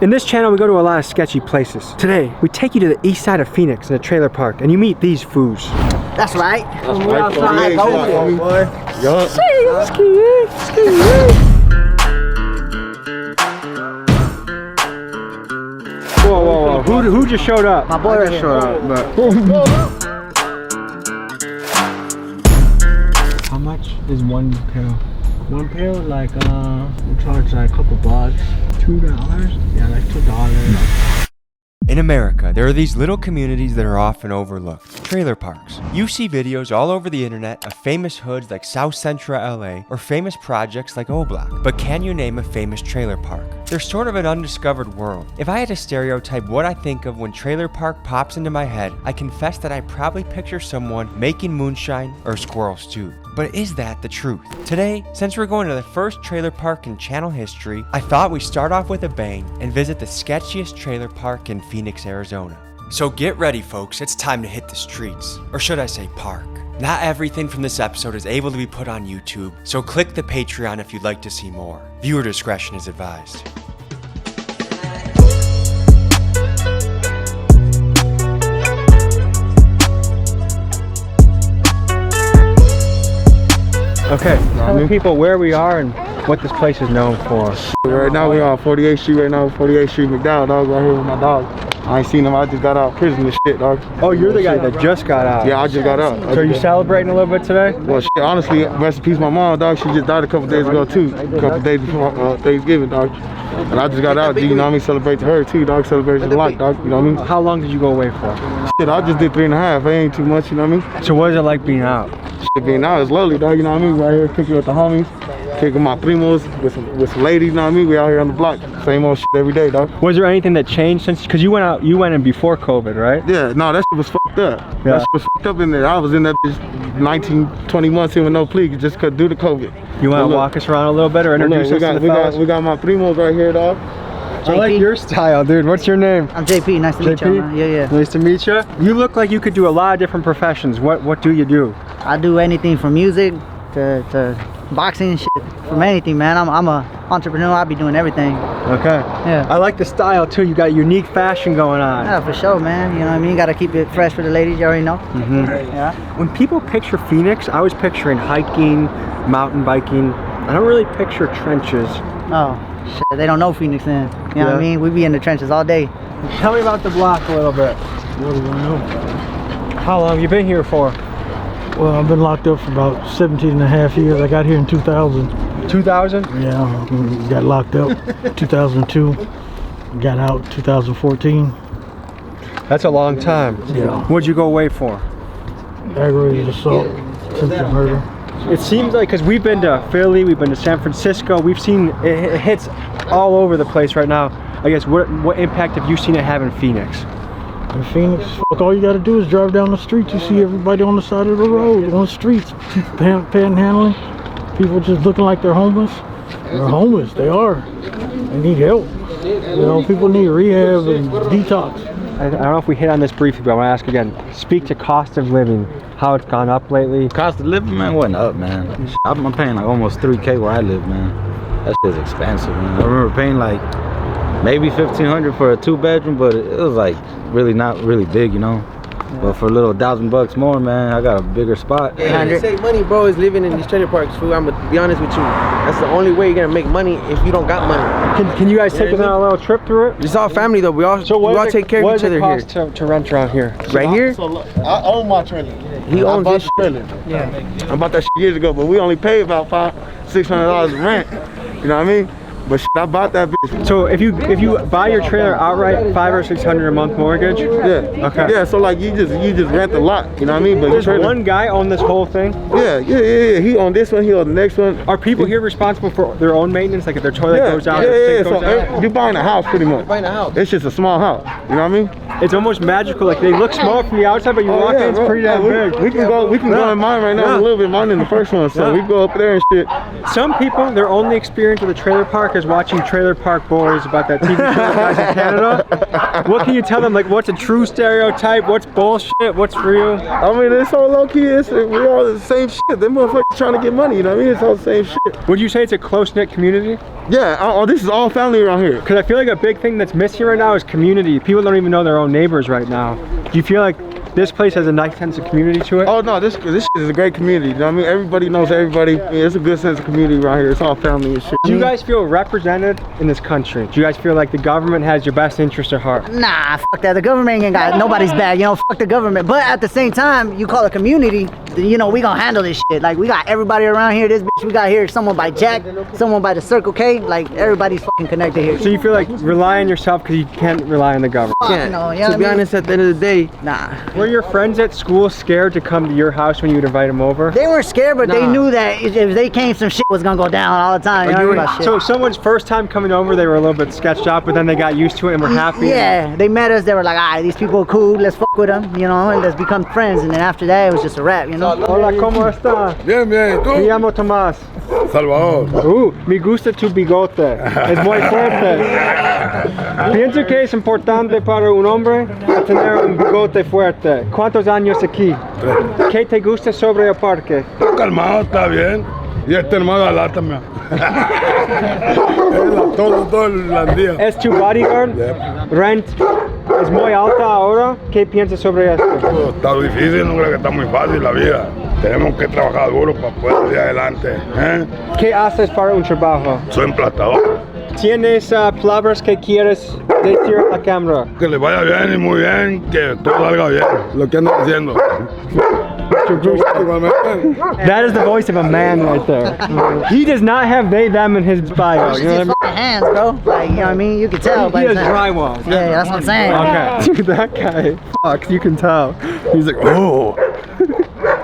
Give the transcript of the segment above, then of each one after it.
In this channel, we go to a lot of sketchy places. Today, we take you to the east side of Phoenix in a trailer park, and you meet these fools. That's right. That's right. Outside, boy. Yup. Whoa. Who just showed up? My boy right showed up. But how much is one pill? One pill, like, we charge like a couple bucks. $2? Yeah, like $2. In America, there are these little communities that are often overlooked, trailer parks. You see videos all over the internet of famous hoods like South Central LA or famous projects like O-Block. But can you name a famous trailer park? They're sort of an undiscovered world. If I had to stereotype what I think of when trailer park pops into my head, I confess that I probably picture someone making moonshine or squirrel stew. But is that the truth? Today, since we're going to the first trailer park in channel history, I thought we'd start off with a bang and visit the sketchiest trailer park in Phoenix, Arizona. So get ready, folks, it's time to hit the streets. Or should I say park. Not everything from this episode is able to be put on YouTube, so click the Patreon if you'd like to see more. Viewer discretion is advised. okay, tell people where we are and what this place is known for. Right now we're on 48th Street, 48th Street McDowell, dog, right here with my dog. I ain't seen him, I just got out of prison and shit, dog. Oh, you're the guy that just got out. Yeah, I just got out. So are you celebrating a little bit today? Well, shit, honestly, rest in peace my mom, dog. She just died a couple days ago, too. A couple days before Thanksgiving, dog. And I just got out, you know what I mean? Celebrate to her, too, dog. Celebration of life, dog, you know what I mean? How long did you go away for? Shit, I just did 3.5. It ain't too much, you know what I mean? So what is it like being out? Shit, being out is lovely, dog, you know what I mean? Right here, kicking with the homies. Kicking my primos with some ladies, you know what I mean? We out here on the block, same old shit every day, dog. Was there anything that changed since, because you went in before COVID, right? Yeah, no, that shit was fucked up. Yeah. That shit was fucked up in there. I was in that bitch 19, 20 months in with no plea just cause due to COVID. You want to walk us around a little bit or introduce us to the fellas? We got my primos right here, dog. I like your style, dude. What's your name? I'm JP. Nice to meet you. Man. Yeah. Nice to meet you. You look like you could do a lot of different professions. What do you do? I do anything from music to boxing and shit. From anything, man. I'm a entrepreneur. I be doing everything. Okay. Yeah. I like the style too. You got unique fashion going on. Yeah, for sure, man. You know what I mean? Got to keep it fresh for the ladies. You already know. Yeah. When people picture Phoenix, I was picturing hiking, mountain biking. I don't really picture trenches. Oh, shit. They don't know Phoenix then. You know what I mean? We be in the trenches all day. Tell me about the block a little bit. What do you want to know? How long have you been here for? Well, I've been locked up for about 17 and a half years. I got here in 2000. 2000? Yeah, got locked up 2002. Got out 2014. That's a long time. Yeah. What'd you go away for? Aggravated assault, attempted murder. It seems like, because we've been to Philly, we've been to San Francisco, we've seen it hits all over the place right now. I guess what impact have you seen it have in Phoenix? In Phoenix, all you gotta do is drive down the street. You see everybody on the side of the road, on the streets, panhandling. People just looking like they're homeless. They're homeless, they are. They need help. You know, people need rehab and detox. I don't know if we hit on this briefly, but I want to ask again. Speak to cost of living, how it's gone up lately. Cost of living, man, wasn't up, man. I'm paying like almost $3K where I live, man. That shit's expensive, man. I remember paying like maybe $1,500 for a 2-bedroom, but it was like really not really big, you know. But for a little $1,000 more, man, I got a bigger spot. Yeah, to save money, bro, is living in these trailer parks. Fool, I'm gonna be honest with you. That's the only way you're gonna make money if you don't got money. Can you guys take us on a little trip through it? It's all family though. We all take care of each other here. What does it cost to rent around here? Right here? So, I own my trailer. He owns I bought this the trailer. Yeah. I bought that shit years ago, but we only paid about $600 in rent. You know what I mean? But shit, I bought that bitch. So if you buy your trailer outright, $500 or $600 a month mortgage? Yeah. Okay. Yeah. So like you just rent the lot. You know what I mean? But There's one guy own this whole thing? Yeah. He own this one. He own the next one. Are people here responsible for their own maintenance? Like if their toilet goes out, yeah. their sink So goes out? you're buying a house pretty much. Buying a house. It's just a small house. You know what I mean? It's almost magical. Like they look small from the outside, but you walk in, it's pretty damn big. We can go in mine right now a little bit. Mine in the first one, so we go up there and shit. Some people, their only experience with a trailer park is watching Trailer Park Boys about that TV show guys in Canada. What can you tell them? Like, what's a true stereotype? What's bullshit? What's real? I mean, it's all low key. We all the same shit. Them motherfuckers trying to get money. You know what I mean? It's all the same shit. Would you say it's a close-knit community? Yeah. This is all family around here. Because I feel like a big thing that's missing right now is community. People don't even know their own neighbors right now. Do you feel like this place has a nice sense of community to it? Oh no, this shit is a great community. You know what I mean? Everybody knows everybody. I mean, it's a good sense of community around here. It's all family and shit. Do you guys feel represented in this country? Do you guys feel like the government has your best interest at heart? Nah, fuck that. The government ain't got nobody's back. You know, fuck the government. But at the same time, you call it community, you know, we gonna handle this shit. Like, we got everybody around here. This bitch, we got here someone by Jack, someone by the Circle K. Like, everybody's fucking connected here. So you feel like rely on yourself because you can't rely on the government? Fuck no, you know To be honest, at the end of the day, nah. Were your friends at school scared to come to your house when you would invite them over? They weren't scared, but they Nah. knew that if they came, some shit was gonna go down all the time. You know what I mean? Shit. So someone's first time coming over, they were a little bit sketched out, but then they got used to it and were happy. Yeah, they met us. They were like, alright, these people are cool. Let's fuck with them, you know, and let's become friends. And then after that, it was just a wrap, you know. Hola, ¿cómo está? Bien, bien, Me ¿tú? llamo Tomás. Salvador. Me gusta tu bigote. Es muy fuerte. Pienso que es importante para un hombre tener un bigote fuerte. ¿Cuántos años aquí? ¿Qué te gusta sobre el parque? Está calmado, está bien. Y este hermano alátame. todo el día. ¿Es tu bodyguard? Rent es muy alta ahora. ¿Qué piensas sobre esto? Está difícil, no creo que está muy fácil la vida. Tenemos que trabajar duro para poder salir adelante. ¿Qué haces para un trabajo? Soy emplastador. ¿Tienes palabras que quieres decir a la cámara? Que les vaya bien y muy bien, que todo salga bien, lo que ando haciendo. That is the voice of a man right there. He does not have they, them in his bio. It's You know his what fucking hands, bro. Like, you know what I mean? You can tell. I mean? He has his hands. drywall. Yeah, that's what I'm saying. Okay. Dude, that guy, fuck, you can tell. He's like, oh.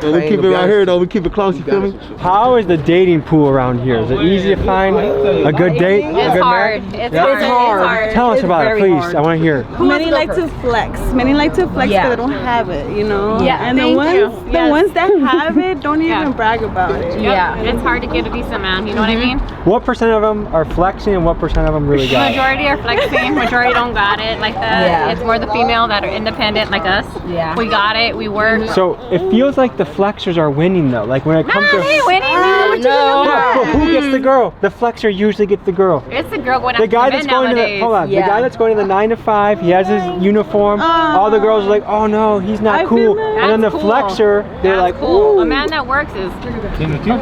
So we keep it right here though. We keep it close. You feel me? How is the dating pool around here? Is it easy to find a good date? It's hard. It's hard. Tell us about it, please. I want to hear. Many like to flex. Many like to flex, but they don't have it, you know? Yeah. And the ones that have it don't even brag about it. Yeah, it's hard to get a decent man, you know what I mean? What percent of them are flexing and what percent of them really got it? Majority are flexing, majority don't got it like that. Yeah. It's more the female that are independent like us. Yeah. We got it, we work. So it feels like the flexers are winning though. Like when it comes to... They ain't winning, man. What you talking about? But who gets the girl? The flexer usually gets the girl. It's the girl going The after guy men that's going to the, nowadays. hold on, the guy that's going to the 9 to 5, he has his uniform. All the girls are like, oh no, he's not I cool. feel that. And then the That's cool. flexer, they're That's like, cool. ooh. A man that works is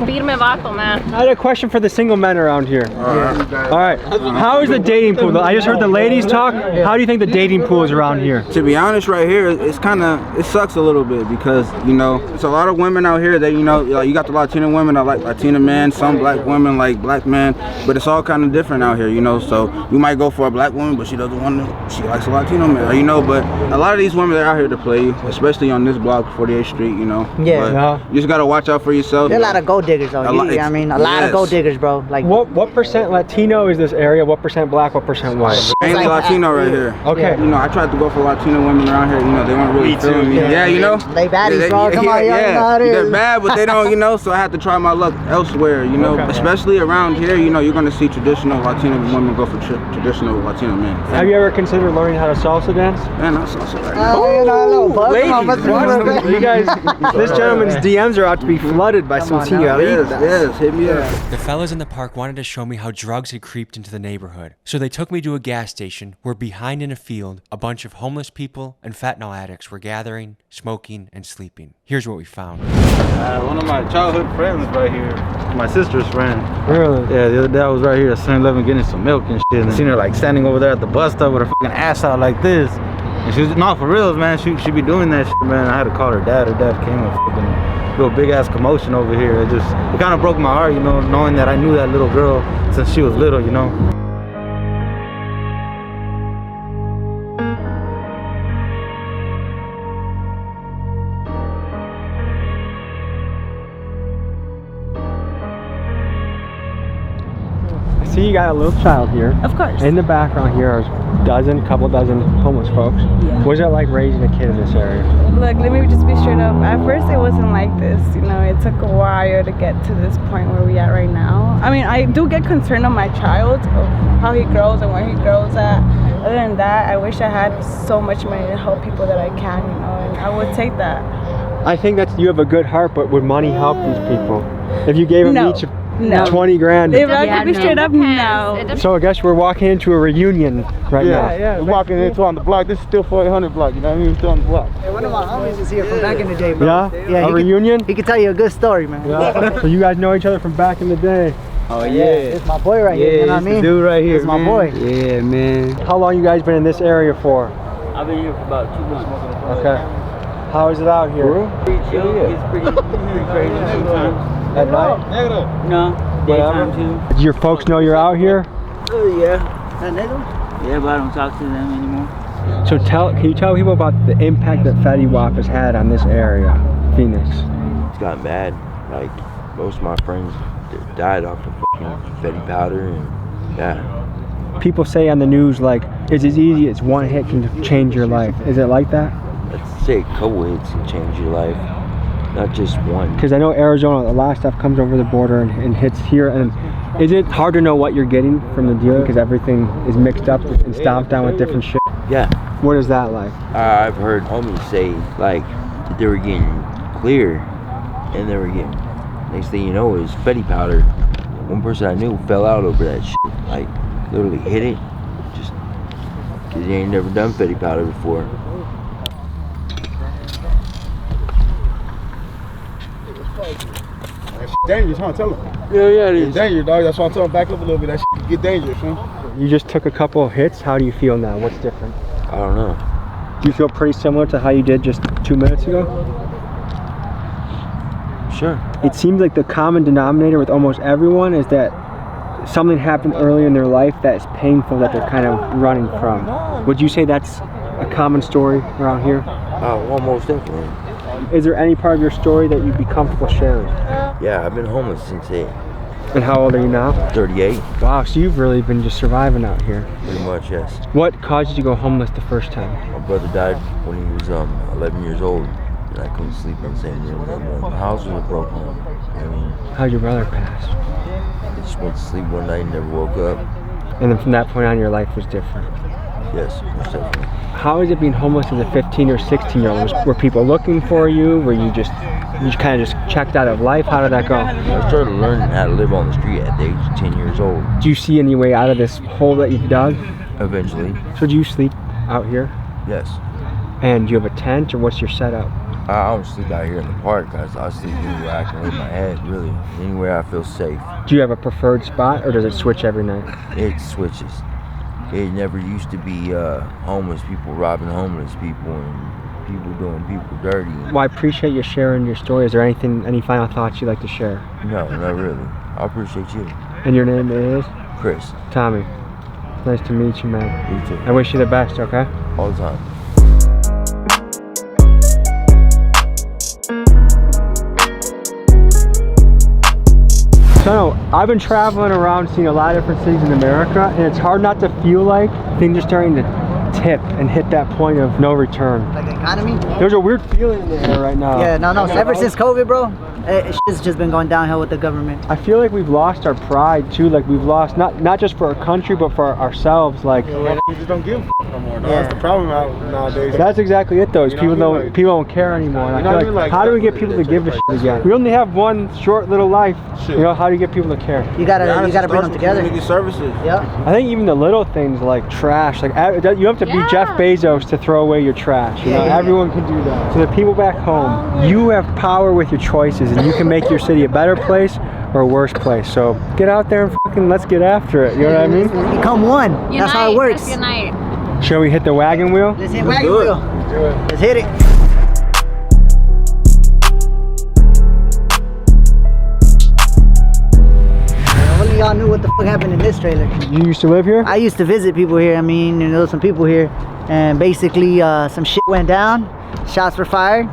beat me vato, man. I had a question for the single men around here. All right. How is the dating pool? I just heard the ladies talk. How do you think the dating pool is around here? To be honest, right here, it's kind of, it sucks a little bit because, you know, it's a lot of women out here that, you know, like you got the Latina women that like Latina men, some black women like black men, but it's all kind of different out here, you know. So you might go for a black woman, but she doesn't want to, she likes a Latino man, or, you know. But a lot of these women are out here to play you, especially on this block, 48th Street, you know. Yeah. But you just gotta watch out for yourself. There are a lot of gold diggers though. A lot- I mean, a lot of yes. gold diggers, bro. Like, What percent Latino is this area? What percent black? What percent white? Mainly Latino right here. Okay. You know, I tried to go for Latino women around here. You know, they weren't really feeling me. Yeah, you know. They baddies, bro. Come on, y'all know how it They're is. bad, but they don't. You know, so I had to try my luck elsewhere. You know, especially around here. You know, you're gonna see traditional Latino women go for traditional Latino men. Have you ever considered learning how to salsa dance? Man, that's also right. You guys, this gentleman's DMs are out to be flooded by some señoritas. Yes, hit me up. The fellas in the park wanted to show me how drugs had creeped into the neighborhood. So they took me to a gas station where behind in a field, a bunch of homeless people and fentanyl addicts were gathering, smoking, and sleeping. Here's what we found. One of my childhood friends right here, my sister's friend. Really? Yeah, the other day I was right here at 7-Eleven getting some milk and shit, and I seen her like standing over there at the bus stop with her fucking ass out like this. And she was, no, for reals, man, she be doing that shit, man. I had to call her dad. Her dad came and fucking do a big ass commotion over here. It kind of broke my heart, you know, knowing that I knew that little girl since she was little, you know. See see you got a little child here. Of course. In the background here are couple dozen homeless folks. Yeah. What's it like raising a kid in this area? Look, let me just be straight up. At first, it wasn't like this. You know, it took a while to get to this point where we at right now. I mean, I do get concerned on my child, of how he grows and where he grows at. Other than that, I wish I had so much money to help people that I can, you know, and I would take that. I think that you have a good heart, but would money help these people? If you gave them each 20 grand. If I could be straight up, no. So I guess we're walking into a reunion right now. Yeah, we're walking into on the block. This is still 400 block, you know what I mean? Still on the block. Hey, one of my homies is here from back in the day, bro. Yeah? A reunion? He can tell you a good story, man. Yeah. So you guys know each other from back in the day? Oh yeah, it's my boy right here, you know what I mean? Dude right here, it's my boy. Yeah, man. How long you guys been in this area for? I've been here for about 2 months. Okay. How is it out here? Pretty chill. It's pretty crazy sometimes. At night? No, daytime too. Do your folks know you're out here? Yeah. Yeah, but I don't talk to them anymore. So can you tell people about the impact that Fetty Wap has had on this area, Phoenix? It's gotten bad. Like, most of my friends died off of fucking Fetty powder, and yeah. People say on the news, like, it's as easy as one hit can change your life. Is it like that? Let's say a couple hits can change your life, not just one. Because I know Arizona, a lot of stuff comes over the border and hits here. And is it hard to know what you're getting from the dealer because everything is mixed up and stomped down with different shit? Yeah. What is that like? I've heard homies say, like, that they were getting clear, and they were getting, next thing you know is Fetty powder. One person I knew fell out over that shit. Like, literally hit it, just because he ain't never done Fetty powder before. That's dangerous, huh? Tell him. Yeah, it is. It's dangerous, dog. That's why I'm telling him back up a little bit. That shit can get dangerous, huh? You just took a couple of hits. How do you feel now? What's different? I don't know. Do you feel pretty similar to how you did just 2 minutes ago? Sure. It seems like the common denominator with almost everyone is that something happened early in their life that is painful that they're kind of running from. Would you say that's a common story around here? Well, most definitely. Is there any part of your story that you'd be comfortable sharing? Yeah, I've been homeless since 8. And how old are you now? 38. Wow, so you've really been just surviving out here. Pretty much, yes. What caused you to go homeless the first time? My brother died when he was 11 years old, and I couldn't sleep in the same room anymore. My house was a broke home. I mean, how'd your brother pass? I just went to sleep one night and never woke up. And then from that point on, your life was different? Yes, most definitely. How is it being homeless as a 15 or 16-year-old? Were people looking for you? Were you kind of just checked out of life? How did that go? I started learning how to live on the street at the age of 10 years old. Do you see any way out of this hole that you've dug? Eventually. So do you sleep out here? Yes. And do you have a tent, or what's your setup? I don't sleep out here in the park, because I sleep anywhere I can lay my head, really. Anywhere I feel safe. Do you have a preferred spot, or does it switch every night? It switches. It never used to be homeless people robbing homeless people and people doing people dirty. Well, I appreciate you sharing your story. Is there any final thoughts you'd like to share? No, not really. I appreciate you. And your name is? Chris. Tommy. Nice to meet you, man. You too. I wish you the best, okay? All the time. So I've been traveling around, seeing a lot of different cities in America, and it's hard not to feel like things are starting to tip and hit that point of no return. Like the economy? There's a weird feeling in the air right now. Yeah, no. Ever since COVID, bro, shit's just been going downhill with the government. I feel like we've lost our pride too. Like we've lost not just for our country, but for ourselves. Like we just don't give a no more. No, that's the problem nowadays. That's exactly it, though. Is people don't care anymore. And I feel like, how do we get people to give a shit again? We only have one short little life. You know, how do you get people to care? You gotta bring them together. Community services. Yeah. I think even the little things like trash, like you have to be Jeff Bezos to throw away your trash. You know, everyone can do that. So the people back home, you have power with your choices, and you can make your city a better place or a worse place. So get out there and fucking let's get after it. You know what I mean? Become one. Unite. That's how it works. Let's unite. Shall we hit the wagon wheel? Let's hit wagon wheel. Let's do it. Let's hit it. Only y'all knew what the fuck happened in this trailer. You used to live here? I used to visit people here. I mean, there was some people here, and basically some shit went down. Shots were fired.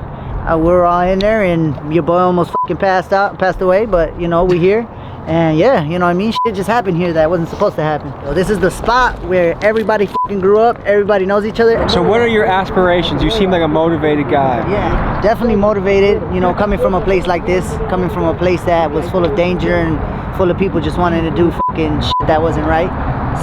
We were all in there, and your boy almost fucking passed away. But you know, we here, And yeah, you know what I mean? Shit just happened here that wasn't supposed to happen. So this is the spot where everybody fucking grew up, everybody knows each other. So what are your aspirations? You seem like a motivated guy. Yeah, definitely motivated, you know, coming from a place like this, coming from a place that was full of danger and full of people just wanting to do fucking shit that wasn't right.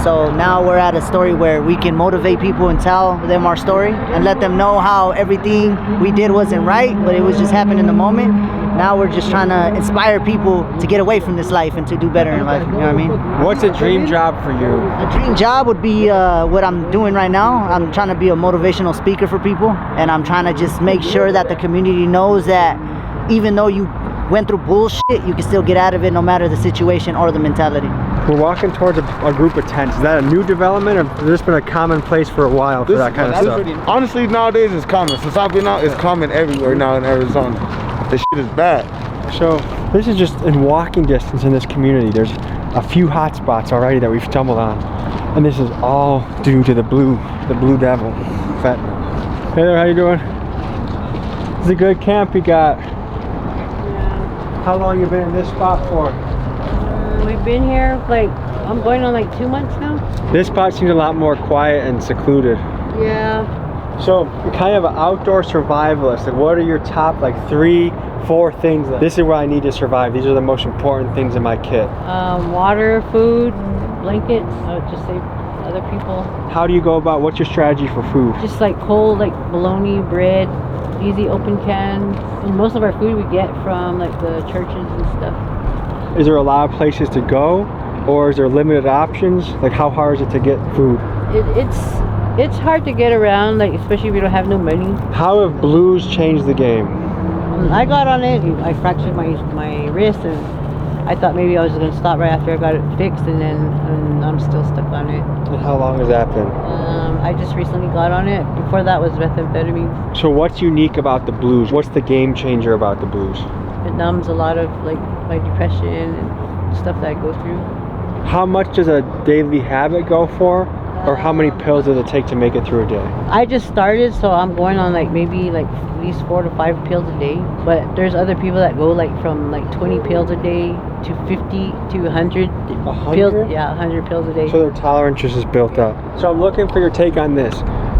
So now we're at a story where we can motivate people and tell them our story and let them know how everything we did wasn't right, but it was just happening in the moment. Now we're just trying to inspire people to get away from this life and to do better in life, you know what I mean? What's a dream job for you? A dream job would be what I'm doing right now. I'm trying to be a motivational speaker for people, and I'm trying to just make sure that the community knows that even though you went through bullshit, you can still get out of it no matter the situation or the mentality. We're walking towards a group of tents. Is that a new development, or has this been a common place for a while for that kind of stuff? Honestly, nowadays it's common. Since I've been out, it's common everywhere now in Arizona. This shit is bad. So this is just in walking distance in this community. There's a few hot spots already that we've stumbled on, and this is all due to the blue devil, fentanyl. Hey there, how you doing? It's a good camp you got. Yeah. How long you been in this spot for? We've been here like, I'm going on like 2 months now. This spot seems a lot more quiet and secluded. Yeah. So you're kind of an outdoor survivalist. Like, what are your top like 3-4 things? This is where I need to survive. These are the most important things in my kit. Water, food, blankets. I would just say other people. How do you go about, what's your strategy for food? Just like cold, like bologna, bread, easy open cans. And most of our food we get from like the churches and stuff. Is there a lot of places to go, or is there limited options? Like, how hard is it to get food? It's hard to get around, like especially if you don't have no money. How have blues changed the game? I got on it. I fractured my wrist, and I thought maybe I was going to stop right after I got it fixed, and I'm still stuck on it. And how long has that been? I just recently got on it. Before that was methamphetamine. So what's unique about the blues? What's the game changer about the blues? It numbs a lot of like my depression and stuff that I go through. How much does a daily habit go for? Or how many pills does it take to make it through a day? I just started, so I'm going on like maybe like at least 4 to 5 pills a day. But there's other people that go like from like 20 pills a day to 50 to 100 pills. Yeah, 100 pills a day. So their tolerance is built up. So I'm looking for your take on this.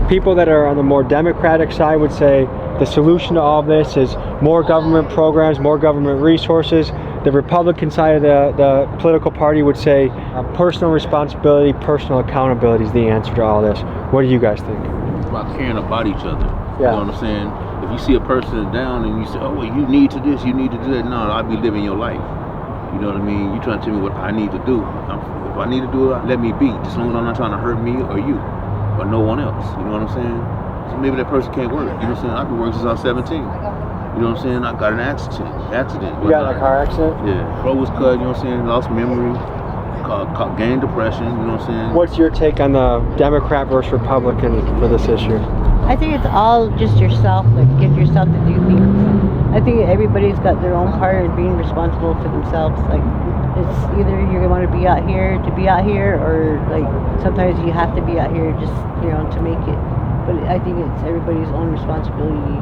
People that are on the more democratic side would say the solution to all this is more government programs, more government resources. The Republican side of the political party would say personal responsibility, personal accountability is the answer to all this. What do you guys think? It's about caring about each other. Yeah. You know what I'm saying? If you see a person down and you say, oh, well, you need to this, you need to do that. No, I'll be living your life. You know what I mean? You're trying to tell me what I need to do. If I need to do it, let me be. Just as long as I'm not trying to hurt me or you or no one else. You know what I'm saying? So maybe that person can't work. You know what I'm saying? I've been working since I was 17. You know what I'm saying? I got an accident. You got in a car accident? Yeah. Throat was cut, you know what I'm saying? Lost memory, gained depression, you know what I'm saying? What's your take on the Democrat versus Republican for this issue? I think it's all just yourself, like get yourself to do things. I think everybody's got their own part in being responsible for themselves. Like it's either you're going to be out here to be out here, or like sometimes you have to be out here just, you know, to make it. But I think it's everybody's own responsibility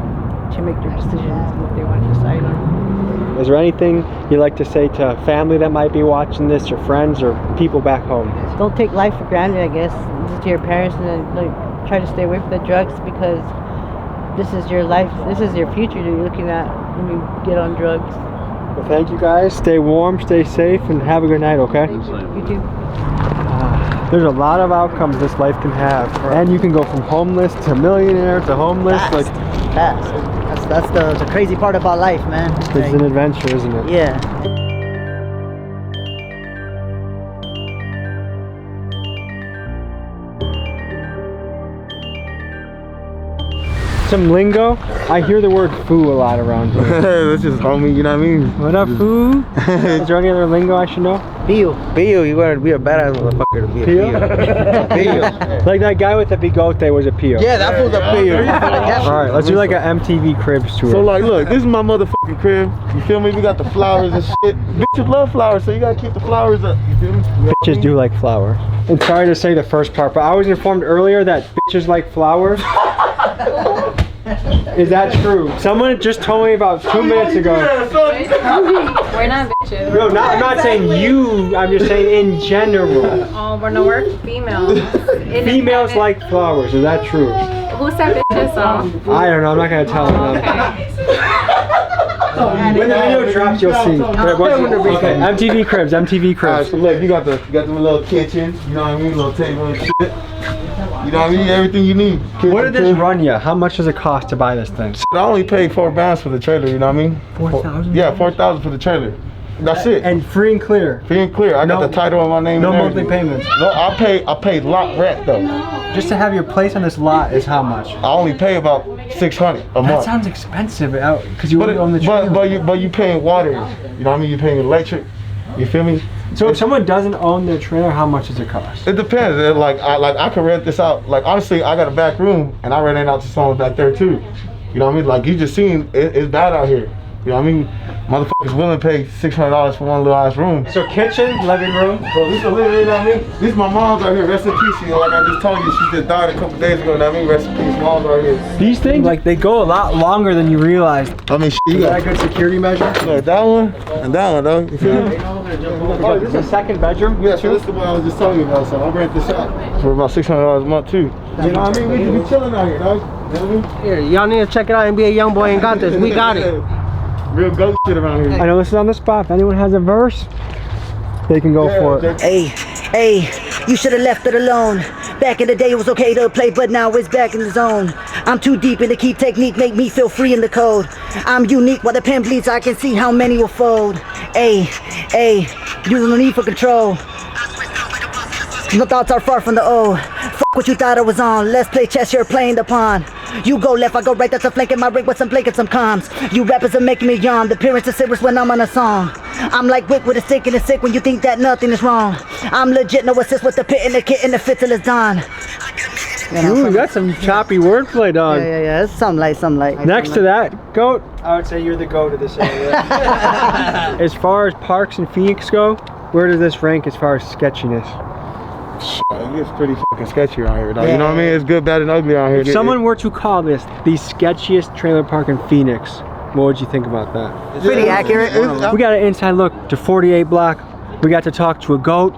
to make their decisions and what they want to decide on. Is there anything you'd like to say to family that might be watching this, or friends, or people back home? Don't take life for granted, I guess. Listen to your parents, and then like try to stay away from the drugs, because this is your life, this is your future that you're looking at when you get on drugs. Well, thank you guys. Stay warm, stay safe, and have a good night, okay? You too. There's a lot of outcomes this life can have, and you can go from homeless to millionaire to homeless. Fast. That's the crazy part about life, man. It's an adventure, isn't it? Yeah. Some lingo. I hear the word foo a lot around here. That's just homie, you know what I mean? What up, foo? Is there any other lingo I should know? Pio, you gotta be a badass motherfucker to be a Pio? Pio. Like that guy with the bigote was a Pio. Yeah, that was a Pio. Alright, let's do like an MTV Cribs tour. So like, look, this is my motherfucking crib. You feel me? We got the flowers and shit. Bitches love flowers, so you gotta keep the flowers up. You feel me? Bitches do like flowers. And sorry to say the first part, but I was informed earlier that bitches like flowers. Is that true? Someone just told me about 2 minutes ago. We're not bitches. No, I'm not saying you. I'm just saying in general. Oh, but no, we're females. Females like flowers. Is that true? Who said bitches? So? I don't know. I'm not gonna tell them. When the video drops, you'll see. Okay, MTV Cribs. MTV Cribs. Alright, so look, you got the little kitchen. You know what I mean? Little table and shit. You know what I mean? Everything you need. What did this run you? How much does it cost to buy this thing? I only paid $4 for the trailer. You know what I mean? 4,000. Yeah, 4,000 for the trailer. That's it. And free and clear. Free and clear. I got the title on my name. No and monthly everything. payments. No, I paid lot rent though. Just to have your place on this lot is how much? I only pay about $600 a month. That sounds expensive, because you own the trailer. But you paying water. You know what I mean? You paying electric. You feel me? So if someone doesn't own their trailer, how much does it cost? It depends. I can rent this out. Like honestly, I got a back room and I rent it out to someone back there too. You know what I mean? Like you just seen, it's bad out here. You know what I mean? Motherfuckers willing to pay $600 for one little ass room. So kitchen, living room. Bro, this is the living room, you know what I mean? This is my mom's right here, rest in peace. You know, like I just told you, she just died a couple days ago, you know what I mean? Rest in peace, mom's right here. These things, like they go a lot longer than you realize. I mean, you got a good security measure? Look, that one and that one, though. You feel me? Oh, this is a second bedroom? Yeah, so this is the one I was just telling you about, so I rent this out for about $600 a month too. You know what I mean? We chilling out here, dog. You know what I mean? Here, y'all need to check it out and be a young boy and got this. We got it. Real goat shit around here. I know this is on the spot. If anyone has a verse, they can go for it. Hey, you should have left it alone. Back in the day it was okay to play, but now it's back in the zone. I'm too deep in the key technique, make me feel free in the code. I'm unique, while the pen bleeds, I can see how many will fold. Hey, you no need for control. No thoughts are far from the O. Fuck what you thought I was on. Let's play chess, you're playing the pawn. You go left, I go right, that's a flank in my ring with some blank and some comms. You rappers are making me yawn. The appearance is serious when I'm on a song. I'm like Wick with a stick and a sick when you think that nothing is wrong. I'm legit, no assist with the pit and the kit and the fit till it's done. Ooh, that's some choppy wordplay, dog. Yeah, it's some light. Next to that, goat, I would say you're the goat of this area. As far as parks in Phoenix go, where does this rank as far as sketchiness? It's pretty fucking sketchy around here, dog. You know what I mean? It's good, bad, and ugly around here. If someone were to call this the sketchiest trailer park in Phoenix, what would you think about that? Pretty accurate. We got an inside look to 48 block. We got to talk to a goat.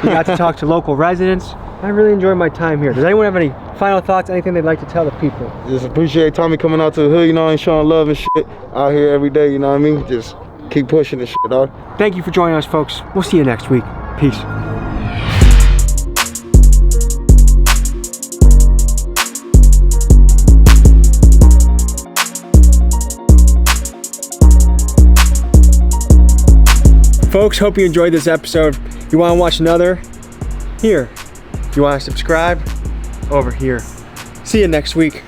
We got to talk to local residents. I really enjoyed my time here. Does anyone have any final thoughts, anything they'd like to tell the people? Just appreciate Tommy coming out to the hood, you know, and showing love and shit out here every day, you know what I mean? Just keep pushing this shit, dog. Thank you for joining us, folks. We'll see you next week. Peace. Folks, hope you enjoyed this episode. If you want to watch another, here. If you want to subscribe, over here. See you next week.